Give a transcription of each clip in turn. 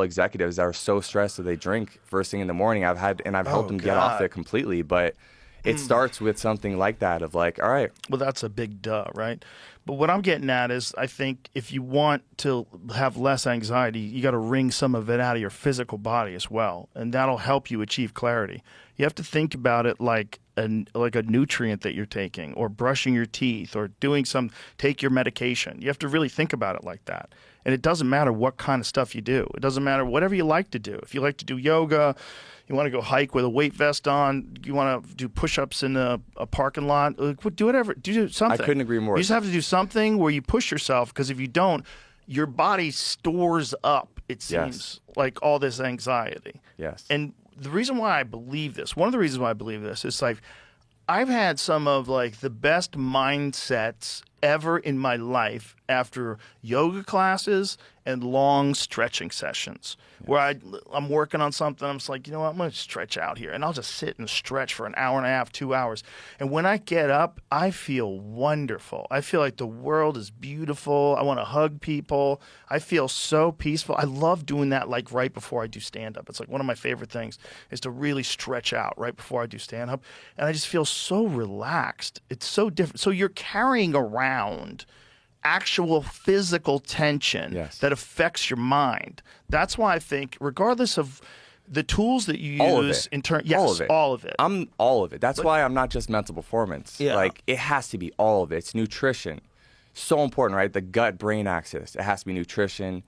executives that are so stressed that they drink first thing in the morning. I've helped Oh them get off God. it completely, but it starts with something like that of like, all right, Well, that's a big duh, right? But what I'm getting at is I think if you want to have less anxiety, you got to wring some of it out of your physical body as well, and that'll help you achieve clarity. You have to think about it like a nutrient that you're taking, or brushing your teeth, or take your medication. You have to really think about it like that. And it doesn't matter what kind of stuff you do. It doesn't matter whatever you like to do. If you like to do yoga, you want to go hike with a weight vest on, you want to do push-ups in a parking lot, do whatever. Do something. I couldn't agree more. You just have to do something where you push yourself, because if you don't, your body stores up, it seems, like all this anxiety. Yes. And the reason why I believe this, one of the reasons why I believe this is like I've had some of like the best mindsets ever in my life after yoga classes and long stretching sessions where I'm working on something. I'm just like, you know what, I'm going to stretch out here, and I'll just sit and stretch for an hour and a half, 2 hours. And when I get up, I feel wonderful. I feel like the world is beautiful. I want to hug people. I feel so peaceful. I love doing that like right before I do stand-up. It's like one of my favorite things is to really stretch out right before I do stand-up. And I just feel so relaxed. It's so different. So you're carrying around actual physical tension that affects your mind. That's why I think, regardless of the tools that you use in turn, all of it. I'm all of it. That's why I'm not just mental performance. Yeah. Like, it has to be all of it. It's nutrition. So important, right? The gut-brain axis. It has to be nutrition,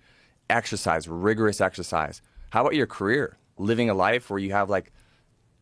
exercise, rigorous exercise. How about your career? Living a life where you have like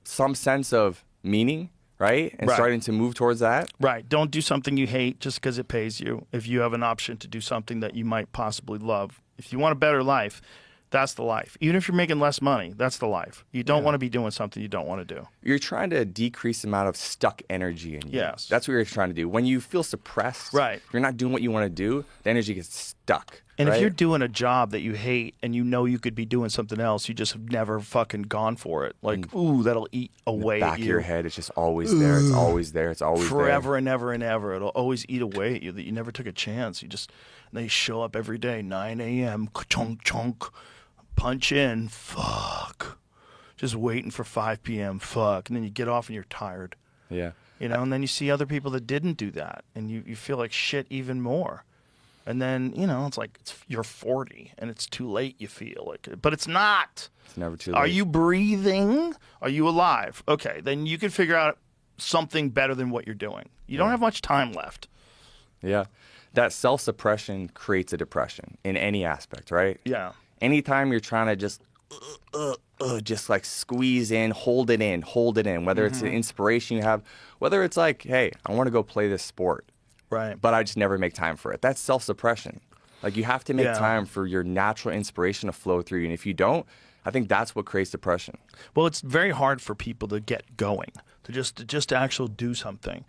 some sense of meaning, right? And starting to move towards that. Right. Don't do something you hate just because it pays you. If you have an option to do something that you might possibly love. If you want a better life, that's the life. Even if you're making less money, that's the life. You don't want to be doing something you don't want to do. You're trying to decrease the amount of stuck energy in you. Yes. That's what you're trying to do. When you feel suppressed, you're not doing what you want to do, the energy gets stuck. And if you're doing a job that you hate and you know you could be doing something else, you just have never fucking gone for it. Like, ooh, that'll eat away back at you. of your head, it's just always there. It's always there. It's always forever there. and ever and ever. It'll always eat away at you that you never took a chance. And they show up every day, 9 a.m., chunk, chunk, punch in, fuck. Just waiting for 5 p.m., fuck. And then you get off and you're tired. Yeah. You know, and then you see other people that didn't do that, and you feel like shit even more. And then, you know, it's like you're 40 and it's too late, you feel like it. But it's not. It's never too late. Are you breathing? Are you alive? Okay, then you can figure out something better than what you're doing. You don't have much time left. Yeah. That self-suppression creates a depression in any aspect, right? Yeah. Anytime you're trying to just like squeeze in, hold it in, whether it's an inspiration you have, whether it's like, hey, I want to go play this sport. Right. But I just never make time for it. That's self-suppression. Like, you have to make time for your natural inspiration to flow through you. And if you don't, I think that's what creates depression. Well, it's very hard for people to get going, to just actually do something.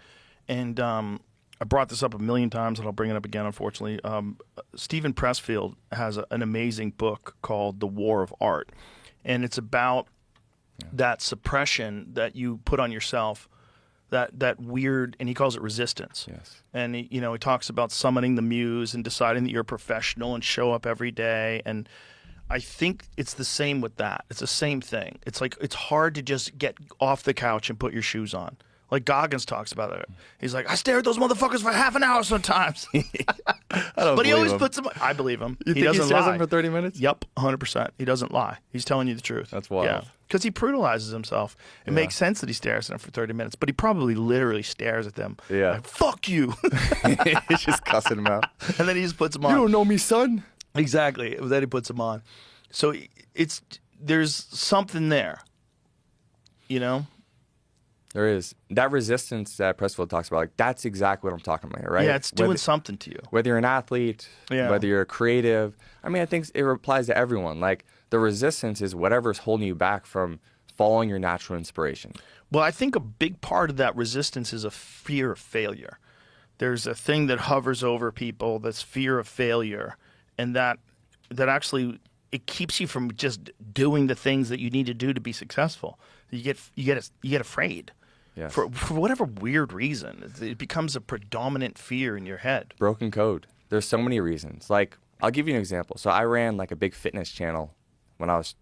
And I brought this up a million times, and I'll bring it up again, unfortunately. Stephen Pressfield has an amazing book called The War of Art. And it's about that suppression that you put on yourself, that weird, and he calls it resistance. Yes. And he talks about summoning the muse and deciding that you're a professional and show up every day. And I think it's the same with that. It's the same thing. It's like, it's hard to just get off the couch and put your shoes on. Like Goggins talks about it. He's like, I stare at those motherfuckers for half an hour sometimes. But he always puts them. I believe him. You he think doesn't he stares lie. them for 30 minutes? Yep, 100%. He doesn't lie. He's telling you the truth. That's wild. Yeah, because he brutalizes himself. It makes sense that he stares at them for 30 minutes, but he probably literally stares at them. Yeah. Like, fuck you. He's just cussing them out. And then he just puts them on. You don't know me, son. Exactly. Then he puts them on. So there's something there, you know? There is. That resistance that Pressfield talks about, like, that's exactly what I'm talking about here, right? Yeah, it's doing something to you. Whether you're an athlete, whether you're a creative. I mean, I think it applies to everyone. Like, the resistance is whatever's holding you back from following your natural inspiration. Well, I think a big part of that resistance is a fear of failure. There's a thing that hovers over people, that's fear of failure, and that actually it keeps you from just doing the things that you need to do to be successful. You get afraid. Yes. For whatever weird reason. It becomes a predominant fear in your head. Broken code. There's so many reasons. Like, I'll give you an example. So I ran like a big fitness channel when I was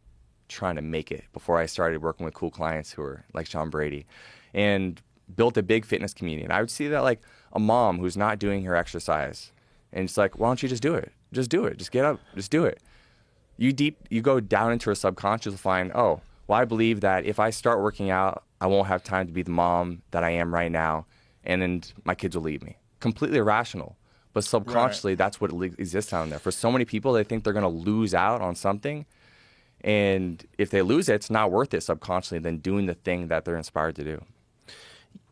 trying to make it before I started working with cool clients who were like Sean Brady, and built a big fitness community. And I would see that like a mom who's not doing her exercise, and it's like, why don't you just do it? Just do it. Just get up. Just do it. You go down into her subconscious and find, oh, well, I believe that if I start working out, I won't have time to be the mom that I am right now, and then my kids will leave me. Completely irrational. But subconsciously, that's what exists down there. For so many people, they think they're going to lose out on something. And if they lose it, it's not worth it subconsciously than doing the thing that they're inspired to do.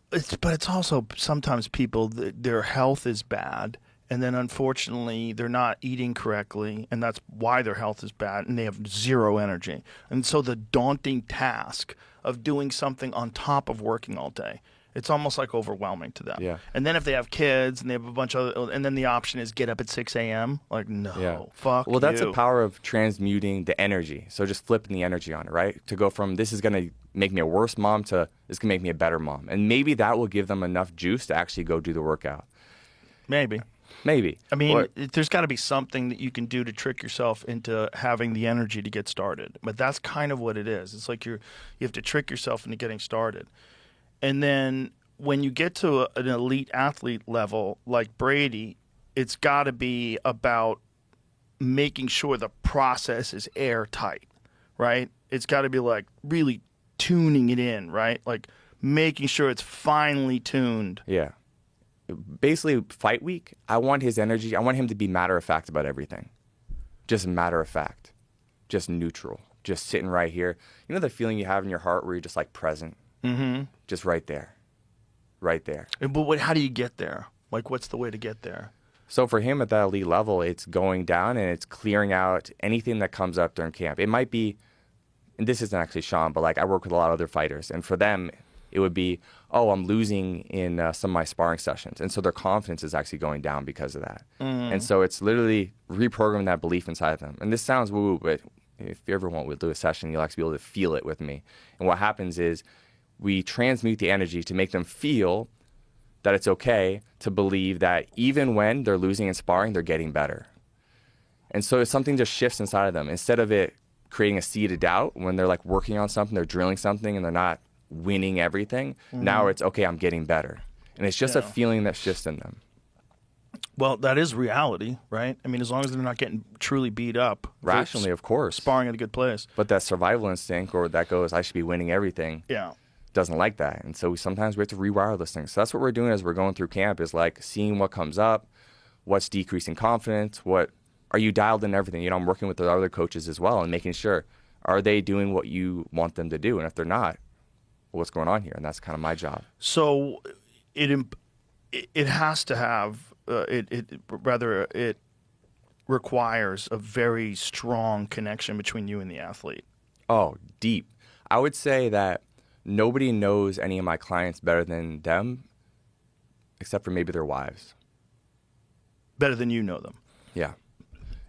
But it's also sometimes people, their health is bad. And then unfortunately, they're not eating correctly. And that's why their health is bad. And they have zero energy. And so the daunting task of doing something on top of working all day, it's almost like overwhelming to them. Yeah. And then if they have kids and they have a bunch of, and then the option is get up at 6 a.m. Like, no, fuck Well, that's you. the power of transmuting the energy. So just flipping the energy on it, right? To go from this is going to make me a worse mom to this can make me a better mom. And maybe that will give them enough juice to actually go do the workout. Maybe. I mean, there's got to be something that you can do to trick yourself into having the energy to get started. But that's kind of what it is. It's like you have to trick yourself into getting started. And then when you get to an elite athlete level like Brady, it's got to be about making sure the process is airtight, right? It's got to be like really tuning it in, right? Like making sure it's finely tuned. Yeah. Basically, fight week, I want his energy. I want him to be matter of fact about everything. Just matter of fact. Just neutral. Just sitting right here. You know the feeling you have in your heart where you're just like present? Mm-hmm. Just right there. Right there. But how do you get there? Like, what's the way to get there? So for him at that elite level, it's going down and it's clearing out anything that comes up during camp. It might be, and this isn't actually Sean, but like I work with a lot of other fighters. And for them, it would be, oh, I'm losing in some of my sparring sessions. And so their confidence is actually going down because of that. And so it's literally reprogramming that belief inside of them. And this sounds woo-woo, but if you ever want, we'll do a session, you'll actually be able to feel it with me. And what happens is we transmute the energy to make them feel that it's okay to believe that even when they're losing in sparring, they're getting better. And so something just shifts inside of them. Instead of it creating a seed of doubt when they're like working on something, they're drilling something and they're not winning everything. Now it's, okay, I'm getting better. And it's just a feeling that shifts in them. Well, that is reality, right? I mean, as long as they're not getting truly beat up. Rationally, of course. Sparring at a good place. But that survival instinct or that goes, I should be winning everything. Yeah. Doesn't like that. And so sometimes we have to rewire those things. So that's what we're doing as we're going through camp is like seeing what comes up, what's decreasing confidence, what are you dialed in everything. You know, I'm working with the other coaches as well and making sure, are they doing what you want them to do? And if they're not, well, what's going on here? And that's kind of my job. So it has to have, it requires a very strong connection between you and the athlete. Oh, deep. I would say that nobody knows any of my clients better than them, except for maybe their wives. Better than you know them. Yeah.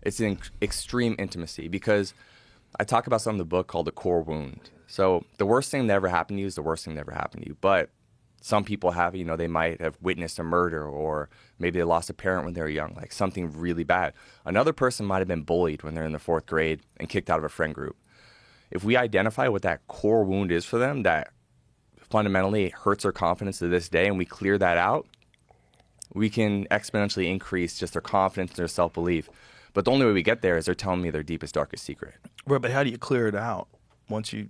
It's an extreme intimacy because I talk about something in the book called the core wound. So the worst thing that ever happened to you is the worst thing that ever happened to you. But some people have, you know, they might have witnessed a murder or maybe they lost a parent when they were young, like something really bad. Another person might have been bullied when they're in the 4th grade and kicked out of a friend group. If we identify what that core wound is for them that fundamentally hurts their confidence to this day and we clear that out, we can exponentially increase just their confidence and their self-belief. But the only way we get there is they're telling me their deepest, darkest secret. Right, but how do you clear it out once you...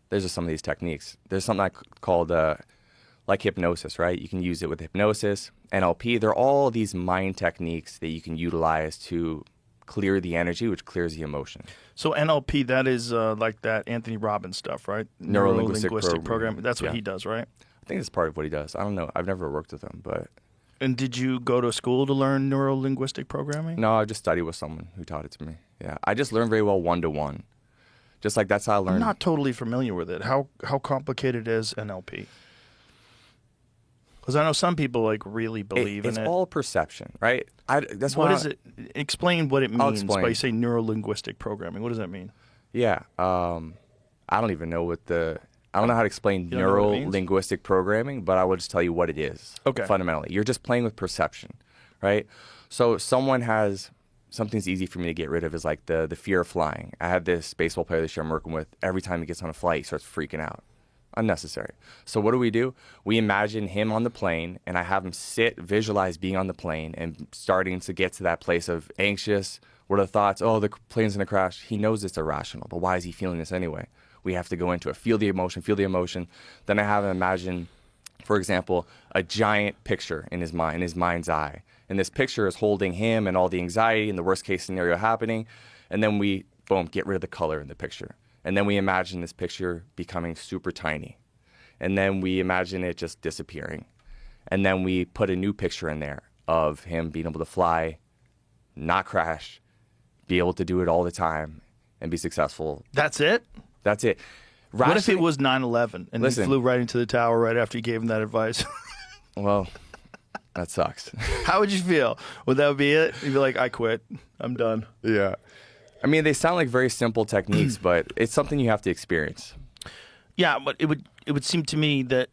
There's just some of these techniques. There's something called like hypnosis, right? You can use it with hypnosis, NLP. They're all these mind techniques that you can utilize to clear the energy, which clears the emotion. So NLP, that is like that Anthony Robbins stuff, right? Neuro-linguistic programming. That's what he does, right? I think it's part of what he does. I don't know. I've never worked with him, but... And did you go to school to learn neuro-linguistic programming? No, I just studied with someone who taught it to me. Yeah, I just learned very well one-to-one. Just like that's how I learned. I'm not totally familiar with it. How complicated is NLP? Because I know some people like really believe in it. It's all perception, right? What is it? Explain what it means by saying neuro-linguistic programming. What does that mean? Yeah, I don't even know I don't know how to explain neuro-linguistic programming, but I will just tell you what it is. Okay. Fundamentally, you're just playing with perception, right? So someone has something's easy for me to get rid of is like the fear of flying. I had this baseball player this year I'm working with. Every time he gets on a flight, he starts freaking out. Unnecessary. So what do? We imagine him on the plane, and I have him visualize being on the plane and starting to get to that place of anxious. What are the thoughts? Oh, the plane's going to crash. He knows it's irrational, but why is he feeling this anyway? We have to go into it. Feel the emotion, feel the emotion. Then I have him imagine, for example, a giant picture in his mind's eye. And this picture is holding him and all the anxiety and the worst case scenario happening. And then we, boom, get rid of the color in the picture. And then we imagine this picture becoming super tiny. And then we imagine it just disappearing. And then we put a new picture in there of him being able to fly, not crash, be able to do it all the time, and be successful. That's it? That's it. What if it was 9/11 and Listen, he flew right into the tower right after you gave him that advice? Well, that sucks. How would you feel? Would that be it? You'd be like, I quit. I'm done. Yeah. I mean, they sound like very simple techniques, but it's something you have to experience. Yeah, but it would seem to me that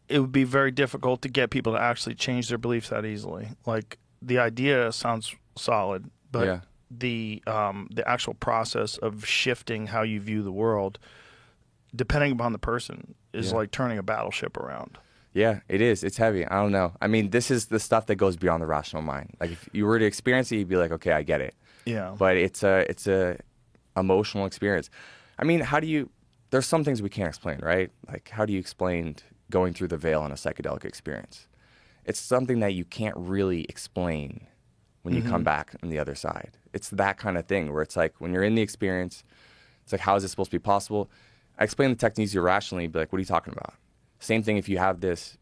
it would be very difficult to get people to actually change their beliefs that easily. Like, the idea sounds solid, but Yeah. the actual process of shifting how you view the world, depending upon the person, is like turning a battleship around. Yeah, it is. It's heavy. I don't know. I mean, this is the stuff that goes beyond the rational mind. Like, if you were to experience it, you'd be like, okay, I get it. Yeah. But it's a emotional experience. I mean, there's some things we can't explain, right? Like, how do you explain going through the veil in a psychedelic experience? It's something that you can't really explain when you come back on the other side. It's that kind of thing where it's like, when you're in the experience, it's like, how is this supposed to be possible? I explain the techniques irrationally, be like, what are you talking about? Same thing if you have this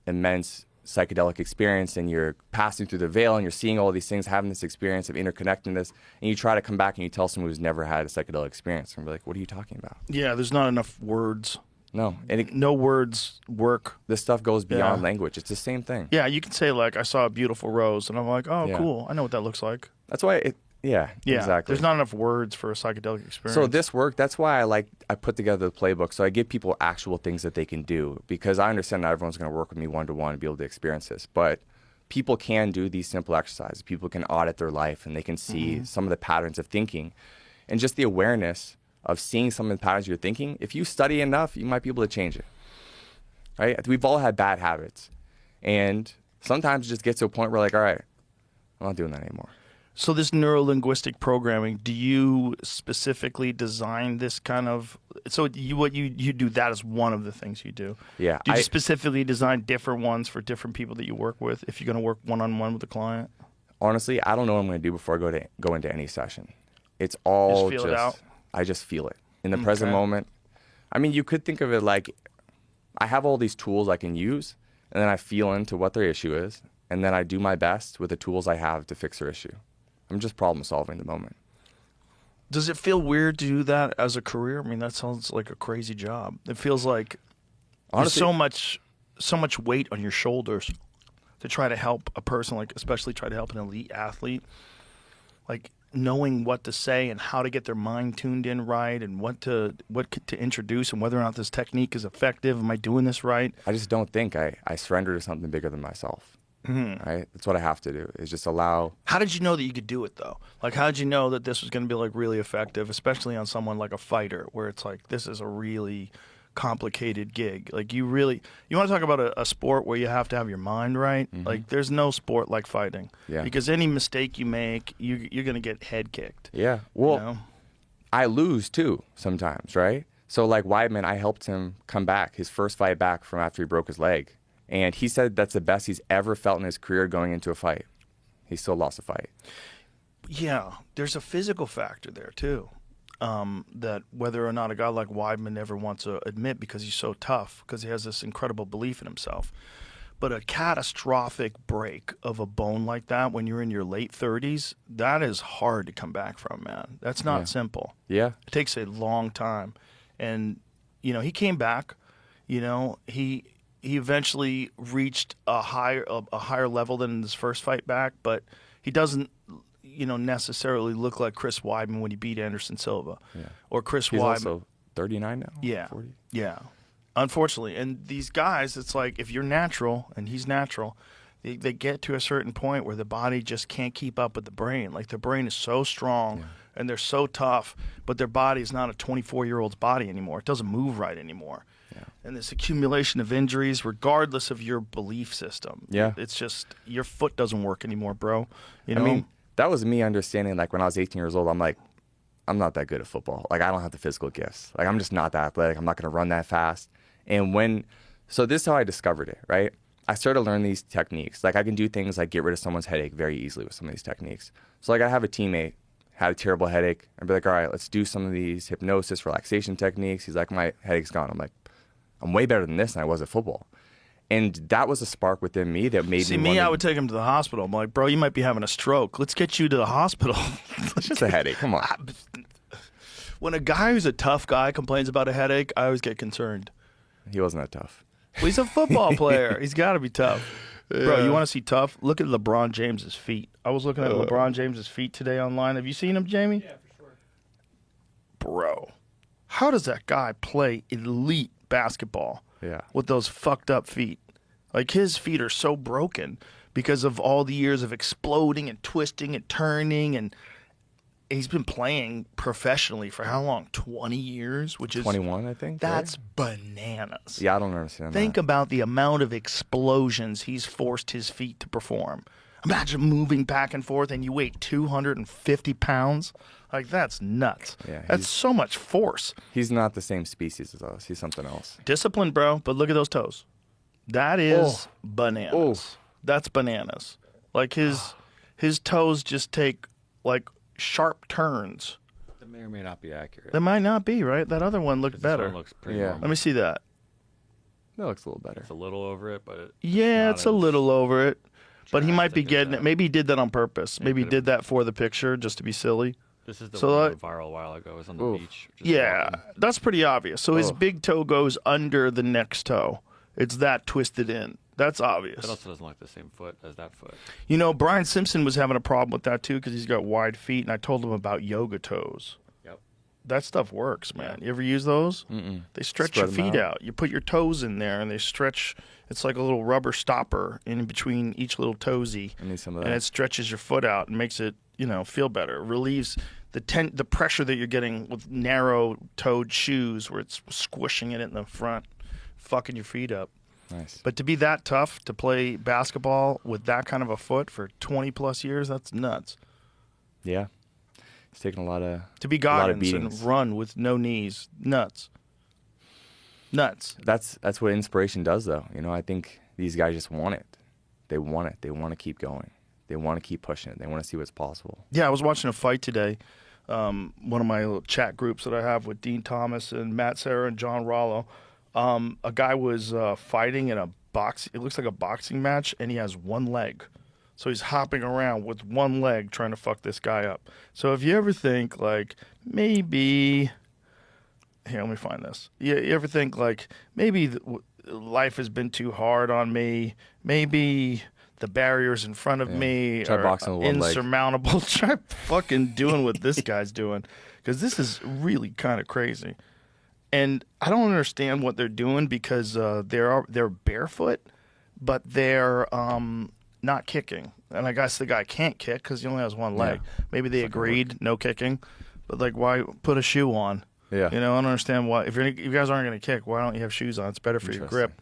immense psychedelic experience and you're passing through the veil and you're seeing all these things, having this experience of interconnectedness, and you try to come back and you tell someone who's never had a psychedelic experience, and be like, what are you talking about? Yeah, there's not enough words. No. And No words work. this stuff goes beyond language. It's the same thing. Yeah, you can say, like, I saw a beautiful rose, and I'm like, oh, Yeah. cool. I know what that looks like. That's why Yeah, exactly. There's not enough words for a psychedelic experience. So this work, that's why I put together the playbook. So I give people actual things that they can do, because I understand not everyone's going to work with me one-to-one and be able to experience this. But people can do these simple exercises. People can audit their life and they can see some of the patterns of thinking. And just the awareness of seeing some of the patterns you're thinking, if you study enough, you might be able to change it. Right? We've all had bad habits. And sometimes it just gets to a point where, like, all right, I'm not doing that anymore. So this neuro-linguistic programming, do you specifically design this kind of? So you do that as one of the things you do. Yeah. Do you specifically design different ones for different people that you work with? If you're going to work one-on-one with a client. Honestly, I don't know what I'm going to do before I go into any session. It's all Just feel it out? I just feel it in the present moment. I mean, you could think of it like I have all these tools I can use, and then I feel into what their issue is, and then I do my best with the tools I have to fix their issue. I'm just problem solving the moment. Does it feel weird to do that as a career? I mean, that sounds like a crazy job. It feels like Honestly, there's so much weight on your shoulders to try to help a person, like especially try to help an elite athlete. Like knowing what to say and how to get their mind tuned in right, and what to introduce, and whether or not this technique is effective. Am I doing this right? I just don't think I surrender to something bigger than myself. Right? That's what I have to do, is just allow. How did you know that you could do it, though? Like, how did you know that this was going to be, like, really effective, especially on someone like a fighter, where it's like, this is a really complicated gig? Like, you want to talk about a sport where you have to have your mind right? Like, there's no sport like fighting. Yeah. Because any mistake you make, you're going to get head kicked. Yeah. Well, You know? I lose too sometimes, right? So like Weidman, I helped him come back, his first fight back from after he broke his leg. And he said that's the best he's ever felt in his career going into a fight. He still lost a fight. Yeah, there's a physical factor there too, that whether or not a guy like Weidman ever wants to admit, because he's so tough, because he has this incredible belief in himself. But a catastrophic break of a bone like that when you're in your late 30s, that is hard to come back from, man. That's not simple. Yeah. It takes a long time. And, you know, he came back. You know, he eventually reached a higher level than his first fight back, but he doesn't, you know, necessarily look like Chris Weidman when he beat Anderson Silva. Yeah. Or Chris He's Weidman. also 39 now? Yeah. 40? Yeah. Unfortunately. And these guys, it's like, if you're natural and he's natural, they get to a certain point where the body just can't keep up with the brain. Like the brain is so strong and they're so tough, but their body is not a 24-year-old's body anymore. It doesn't move right anymore. Yeah. And this accumulation of injuries, regardless of your belief system. Yeah. It's just your foot doesn't work anymore, bro. You know what I mean? That was me understanding, like, when I was 18 years old, I'm like, I'm not that good at football. Like, I don't have the physical gifts. Like, I'm just not that athletic. I'm not going to run that fast. And so this is how I discovered it, right? I started to learn these techniques. Like, I can do things like get rid of someone's headache very easily with some of these techniques. So, like, I have a teammate, had a terrible headache. I'd be like, all right, let's do some of these hypnosis, relaxation techniques. He's like, my headache's gone. I'm like, I'm way better than this than I was at football. And that was a spark within me that made me I would take him to the hospital. I'm like, bro, you might be having a stroke. Let's get you to the hospital. It's just a headache. Come on. When a guy who's a tough guy complains about a headache, I always get concerned. He wasn't that tough. Well, he's a football player. He's got to be tough. Yeah. Bro, you want to see tough? Look at LeBron James's feet. I was looking at LeBron James's feet today online. Have you seen him, Jamie? Yeah, for sure. Bro, how does that guy play elite basketball with those fucked up feet? Like, his feet are so broken because of all the years of exploding and twisting and turning, and he's been playing professionally for how long? 20 years? Which is 21, I think. That's bananas. Yeah, I don't understand Think that. about the amount of explosions he's forced his feet to perform. Imagine moving back and forth and you weigh 250 pounds. Like, that's nuts. Yeah, that's so much force. He's not the same species as us. He's something else. Discipline, bro, but look at those toes. That is bananas. That's bananas. Like, his toes just take, like, sharp turns. That may or may not be accurate. That might not be, right? That other one looked better. This one looks pretty Yeah. normal. Let me see that. That looks a little better. It's a little over it, but It's a little over it. But he might be getting it. Maybe he did that on purpose. Maybe he did that for the picture just to be silly. This is the So one that- that went viral a while ago. It was on the beach. Just Yeah, walking. that's pretty obvious. So his big toe goes under the next toe. It's that twisted in. That's obvious. It also doesn't look the same foot as that foot. You know, Brian Simpson was having a problem with that too because he's got wide feet, and I told him about yoga toes. Yep. That stuff works, man. You ever use those? Mm-mm. They stretch Spread your them feet out. out. You put your toes in there, and they stretch. It's like a little rubber stopper in between each little toesy. I need some of that. And it stretches your foot out and makes it, feel better. It relieves the pressure that you're getting with narrow-toed shoes where it's squishing it in the front, fucking your feet up. Nice. But to be that tough to play basketball with that kind of a foot for 20-plus years, that's nuts. Yeah. He's taking a lot of To be a lot of Goggins and beatings. run with no knees, nuts. Nuts. That's what inspiration does, though. I think these guys just want it. They want it. They want to keep going. They want to keep pushing it. They want to see what's possible. Yeah, I was watching a fight today. One of my little chat groups that I have with Dean Thomas and Matt Serra and John Rollo. A guy was fighting in a box. It looks like a boxing match, and he has one leg. So he's hopping around with one leg trying to fuck this guy up. So if you ever think, like, maybe... Here, let me find this. You ever think, like, maybe life has been too hard on me? Maybe the barriers in front of me Try are boxing with one leg. insurmountable. Try fucking doing what this guy's doing, because this is really kind of crazy. And I don't understand what they're doing because they're barefoot, but they're not kicking. And I guess the guy can't kick because he only has one leg. Maybe they agreed, no kicking. But, like, why put a shoe on? Yeah. I don't understand why. If you guys aren't going to kick, why don't you have shoes on? It's better for your grip.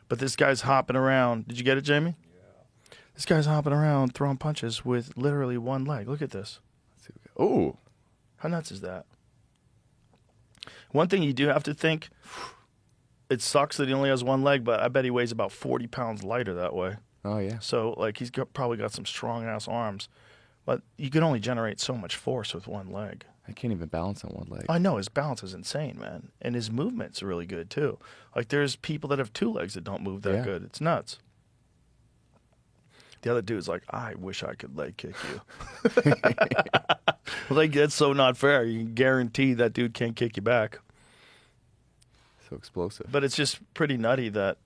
But this guy's hopping around. Did you get it, Jamie? Yeah. This guy's hopping around, throwing punches with literally one leg. Look at this. Oh. How nuts is that? One thing you do have to think, it sucks that he only has one leg, but I bet he weighs about 40 pounds lighter that way. Oh, yeah. So, like, he's probably got some strong-ass arms. But you can only generate so much force with one leg. I can't even balance on one leg. I know. His balance is insane, man. And his movement's really good, too. Like, there's people that have two legs that don't move that good. It's nuts. The other dude's like, I wish I could leg kick you. Like, that's so not fair. You can guarantee that dude can't kick you back. So explosive. But it's just pretty nutty that,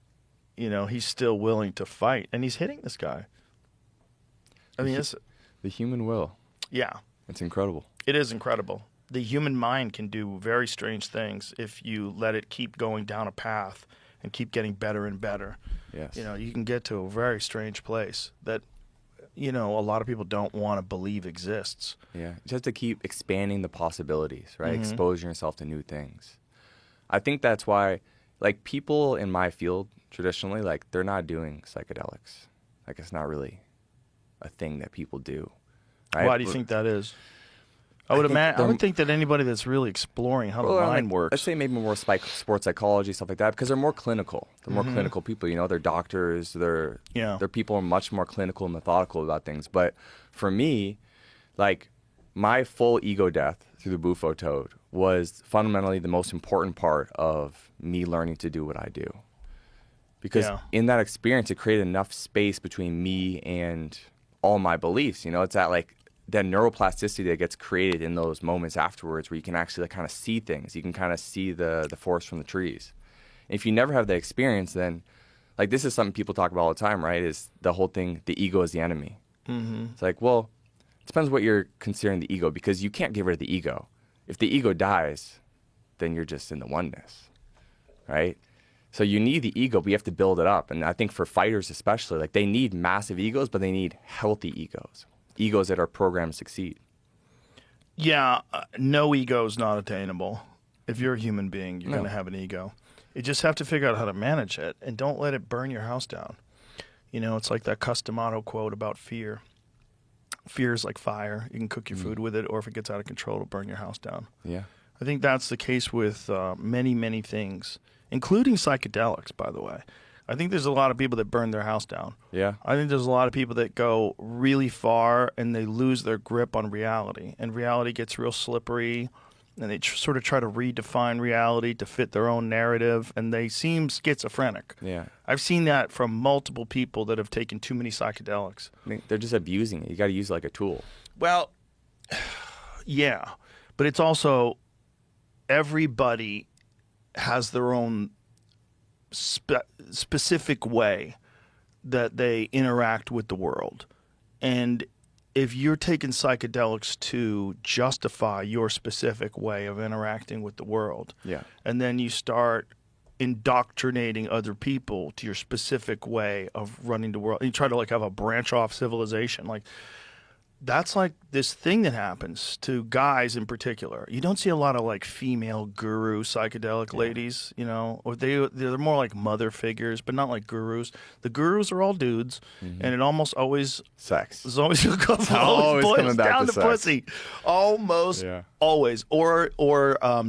he's still willing to fight. And he's hitting this guy. I mean, it's... The human will. Yeah. It's incredible. It is incredible. The human mind can do very strange things if you let it keep going down a path and keep getting better and better. Yes. You know, you can get to a very strange place that, you know, a lot of people don't want to believe exists. Yeah, just to keep expanding the possibilities, right? Mm-hmm. Exposing yourself to new things. I think that's why, like, people in my field traditionally, like, they're not doing psychedelics. Like, it's not really a thing that people do. Right? Why do you think that is? I would think that anybody that's really exploring how the mind works. Let's say maybe more sports psychology, stuff like that, because they're more clinical. They're more clinical people. You know, they're doctors. They're people are much more clinical and methodical about things. But for me, like, my full ego death through the Bufo toad was fundamentally the most important part of me learning to do what I do. Because in that experience, it created enough space between me and all my beliefs. You know, it's that neuroplasticity that gets created in those moments afterwards where you can actually like kind of see things. You can kind of see the forest from the trees. And if you never have that experience, then like this is something people talk about all the time, right? Is the whole thing, the ego is the enemy. Mm-hmm. It's like, well, it depends what you're considering the ego, because you can't get rid of the ego. If the ego dies, then you're just in the oneness, right? So you need the ego, but you have to build it up. And I think for fighters especially, like they need massive egos, but they need healthy egos. Egos that are programmed to succeed. Yeah, no ego is not attainable. If you're a human being, you're going to have an ego. You just have to figure out how to manage it, and don't let it burn your house down. You know, it's like that Customato quote about fear. Fear is like fire. You can cook your food with it, or if it gets out of control, it'll burn your house down. Yeah. I think that's the case with many, many things, including psychedelics, by the way. I think there's a lot of people that burn their house down. Yeah. I think there's a lot of people that go really far and they lose their grip on reality. And reality gets real slippery, and they sort of try to redefine reality to fit their own narrative, and they seem schizophrenic. Yeah. I've seen that from multiple people that have taken too many psychedelics. I mean, they're just abusing it. You got to use it like a tool. Well, yeah. But it's also everybody has their own specific way that they interact with the world. And if you're taking psychedelics to justify your specific way of interacting with the world, and then you start indoctrinating other people to your specific way of running the world, and you try to like have a branch off civilization, like that's like this thing that happens to guys in particular. You don't see a lot of like female guru psychedelic ladies, you know, or they're more like mother figures, but not like gurus. The gurus are all dudes, and it almost always sex. It's always always boils coming back down to to sex. pussy, almost always, or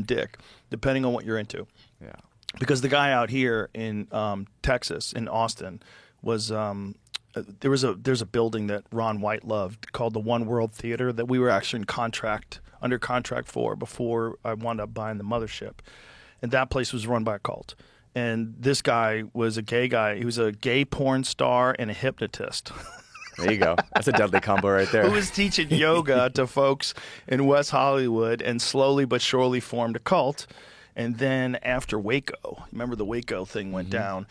dick, depending on what you're into. Yeah, because the guy out here in Texas, in Austin, was. There's a building that Ron White loved called the One World Theater that we were actually under contract for before I wound up buying the mothership, and that place was run by a cult. And this guy was a gay guy. He was a gay porn star and a hypnotist. There you go. That's a deadly combo right there. Who was teaching yoga to folks in West Hollywood, and slowly but surely formed a cult. And then after Waco, remember the Waco thing went down.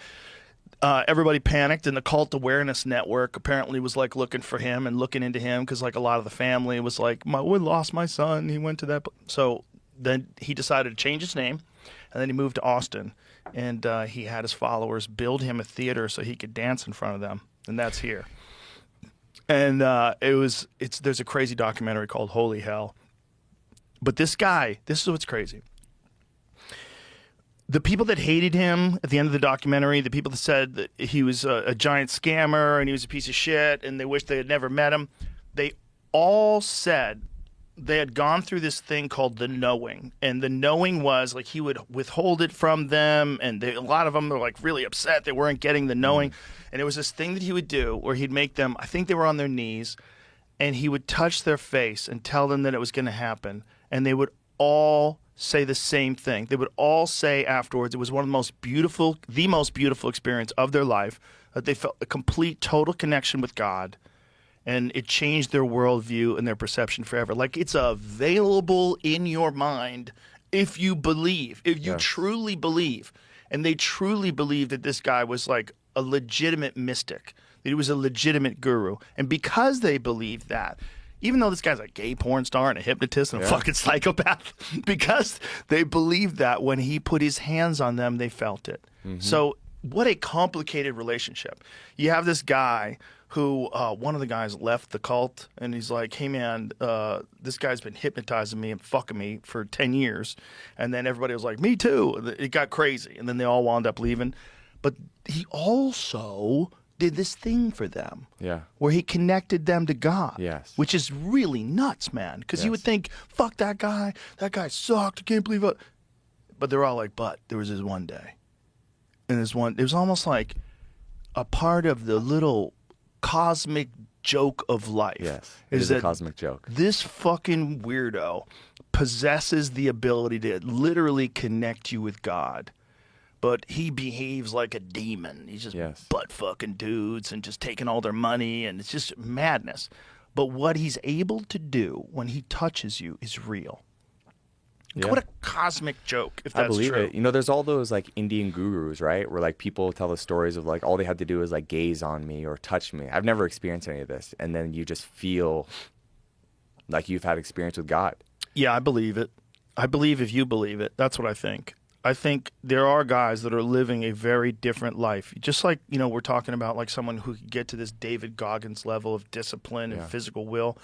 Everybody panicked, and the Cult Awareness Network apparently was like looking for him and looking into him, because like a lot of the family was like, we lost my son. He went to that. So then he decided to change his name, and then he moved to Austin, and he had his followers build him a theater so he could dance in front of them, and that's here. And there's a crazy documentary called Holy Hell. But this guy, this is what's crazy. The people that hated him at the end of the documentary, the people that said that he was a giant scammer and he was a piece of shit and they wished they had never met him, they all said they had gone through this thing called the knowing. And the knowing was like he would withhold it from them, and a lot of them were like really upset they weren't getting the knowing. And it was this thing that he would do where he'd make them, I think they were on their knees, and he would touch their face and tell them that it was going to happen. And they would all say the same thing. They would all say afterwards it was the most beautiful experience of their life, that they felt a complete, total connection with God, and it changed their worldview and their perception forever. Like, it's available in your mind if you believe, if you truly believe. And they truly believed that this guy was like a legitimate mystic, that he was a legitimate guru. And because they believed that, even though this guy's a gay porn star and a hypnotist and a fucking psychopath, because they believed that when he put his hands on them, they felt it. So what a complicated relationship. You have this guy who, one of the guys left the cult, and he's like, hey, man, this guy's been hypnotizing me and fucking me for 10 years. And then everybody was like, me too. It got crazy. And then they all wound up leaving. But he also did this thing for them. Yeah. Where he connected them to God. Yes. Which is really nuts, man. Because you would think, fuck that guy. That guy sucked. I can't believe it. But they're all like, but there was this one day. And it was almost like a part of the little cosmic joke of life. Yes. It is a cosmic joke. This fucking weirdo possesses the ability to literally connect you with God. But he behaves like a demon. He's just butt fucking dudes and just taking all their money, and it's just madness. But what he's able to do when he touches you is real. Yeah. What a cosmic joke, if that's I believe true. it. You know, there's all those like Indian gurus, right? Where like people tell the stories of like all they had to do is like gaze on me or touch me. I've never experienced any of this. And then you just feel like you've had experience with God. Yeah, I believe it. I believe if you believe it. That's what I think. I think there are guys that are living a very different life. Just like, you know, we're talking about like someone who could get to this David Goggins level of discipline and physical will.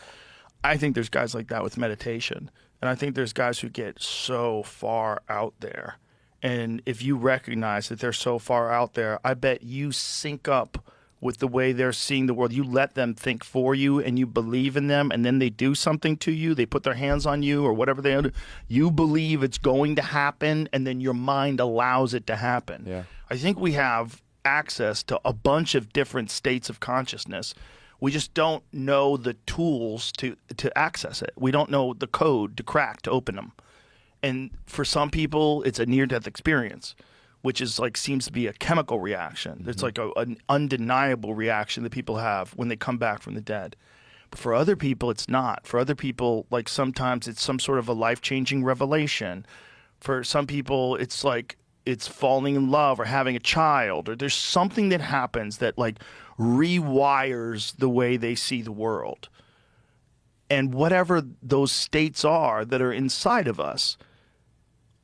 I think there's guys like that with meditation. And I think there's guys who get so far out there. And if you recognize that they're so far out there, I bet you sync up with the way they're seeing the world. You let them think for you and you believe in them, and then they do something to you. They put their hands on you or whatever they do. You believe it's going to happen, and then your mind allows it to happen. Yeah. I think we have access to a bunch of different states of consciousness. We just don't know the tools to access it. We don't know the code to crack to open them. And for some people, it's a near-death experience, which is like seems to be a chemical reaction. It's like an undeniable reaction that people have when they come back from the dead. But for other people, it's not. For other people, like sometimes it's some sort of a life-changing revelation. For some people, it's like it's falling in love or having a child, or there's something that happens that like rewires the way they see the world. And whatever those states are that are inside of us,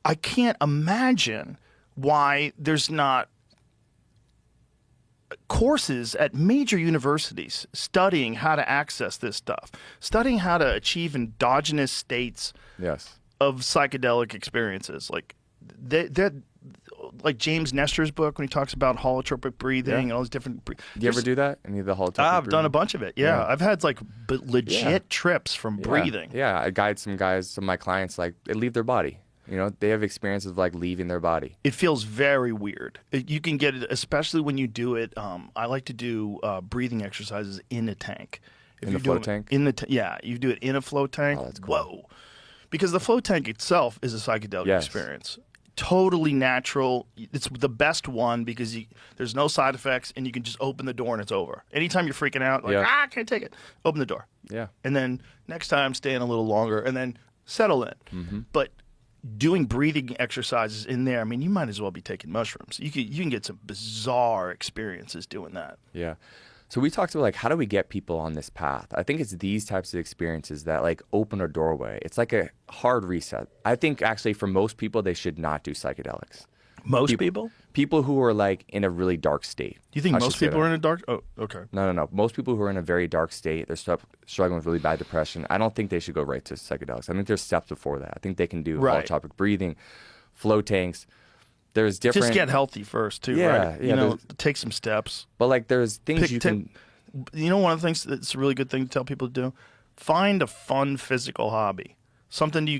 I can't imagine why there's not courses at major universities studying how to access this stuff, studying how to achieve endogenous states of psychedelic experiences. Like that, like James Nestor's book when he talks about holotropic breathing and all these different. Do you ever do that? Any of the holotropic I've breathing? done a bunch of it. Yeah, I've had like legit trips from Yeah. breathing. Yeah, I guide some guys, some of my clients, like they leave their body. You know, they have experiences of like leaving their body. It feels very weird. You can get it, especially when you do it. I like to do breathing exercises in a tank. If In you the do float it tank? In the yeah, you do it in a float tank. Oh, that's cool. Whoa, because the float tank itself is a psychedelic Yes. experience. Totally natural. It's the best one because there's no side effects, and you can just open the door and it's over. Anytime you're freaking out, like I can't take it, open the door. Yeah. And then next time, stay in a little longer, and then settle in. But doing breathing exercises in there, I mean, you might as well be taking mushrooms. You can get some bizarre experiences doing that. Yeah. So we talked about like how do we get people on this path? I think it's these types of experiences that like open a doorway. It's like a hard reset. I think actually for most people they should not do psychedelics. Most people? People who are like in a really dark state. Do you think I most should say people that. are in a dark? Oh, okay. No. Most people who are in a very dark state, they're struggling with really bad depression. I don't think they should go right to psychedelics. I think there's steps before that. I think they can do holotropic breathing, flow tanks. There's different. Just get healthy first, too, Yeah, right? yeah, You know, take some steps. But like there's things you can. You know, one of the things that's a really good thing to tell people to do? Find a fun physical hobby, something you can